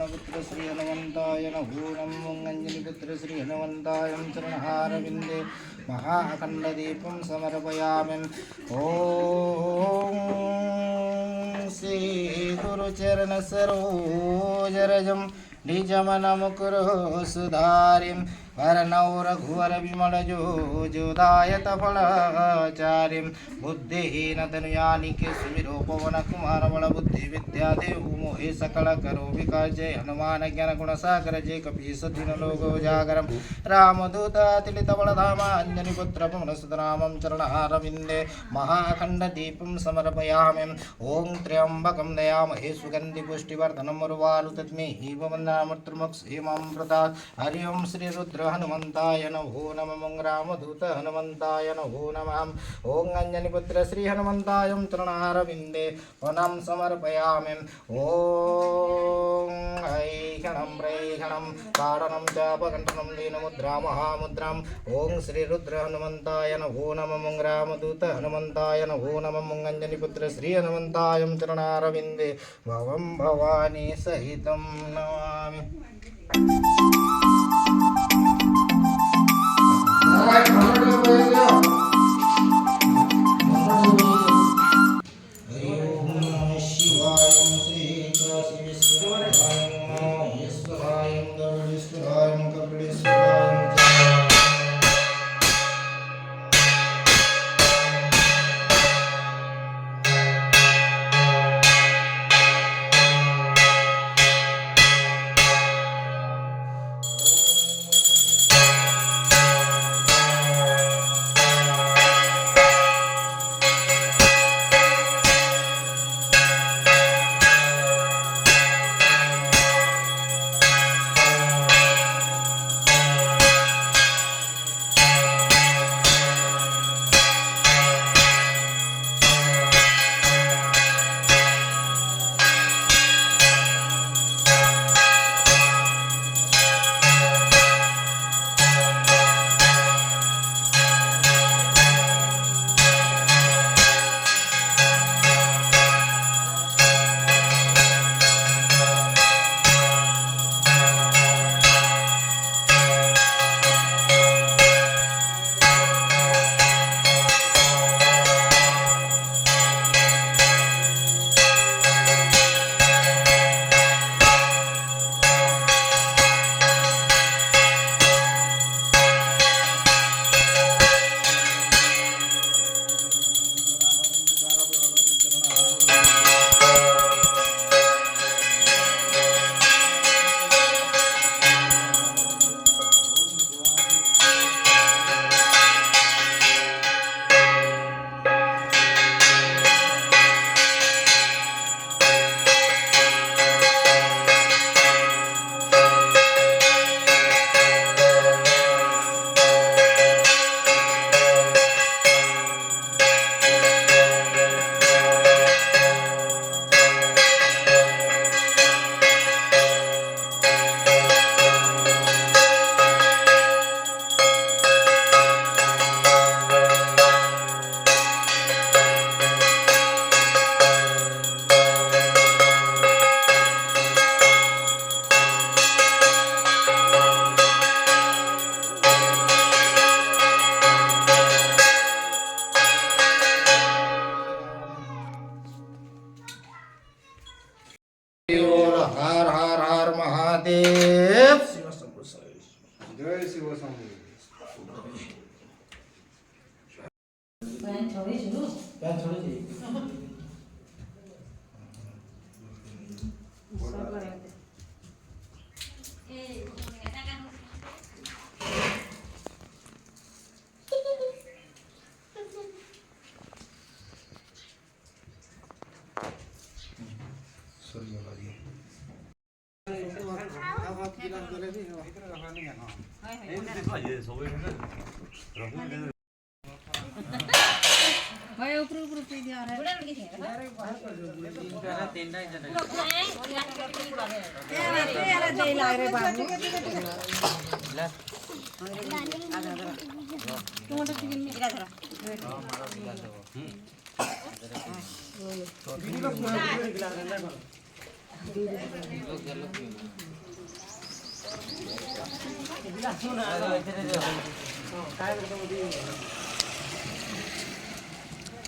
पुत्र श्री हनुमंताय नमो नमो अंजनी पुत्र श्री हनुमंताय चरणहारविंदे महाखंडदीपं समर्पयामि। ओम श्री गुरुचरण सरोजरजं निजमनमुकुरः सुधारिं वर्णौ रघुवर विमलजो जोदायत फलचारिं बुद्धिहीन तनुयानिके सुमिरो पवन कुमार बल बुद्धि विद्या देव मोहे सकल करो विकास जय हनुमान ज्ञान गुण सागर जय कपीस दीन लोको जागरम रामदूत अतिलित बलधाम अंजनी पुत्र पवन सुतनामं चरणहारविंदे महाखंड दीपं समर्पयामि। ओं त्र्यंबकं दयामहे सुगंधि पुष्टिवर्धनम् उर्वारुकमेहि वन्दनामृतमक्षेमं प्रदात्। हरि ओं श्री रुद्र हनुमंताय नमो नमः रामदूत हनुमंताय नमो नमः। ओं अंजनी पुत्र श्री हनुमंताय चरणहारविंदे वनं समर्पयामि। ओं ऐषणं प्रेषणं ताडनं चापकण्ठनं दीनमुद्रा महामुद्रां। ओं श्री रुद्र हनुमंताय नमो नमः रामदूत हनुमंताय नमो नमः। अंजनी पुत्र श्री हनुमंताय चरणारविंदे भवं भवानी सहितं नमामि। हर हर हर महादेव। जय शिव शंभू।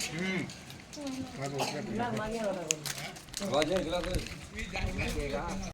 হুম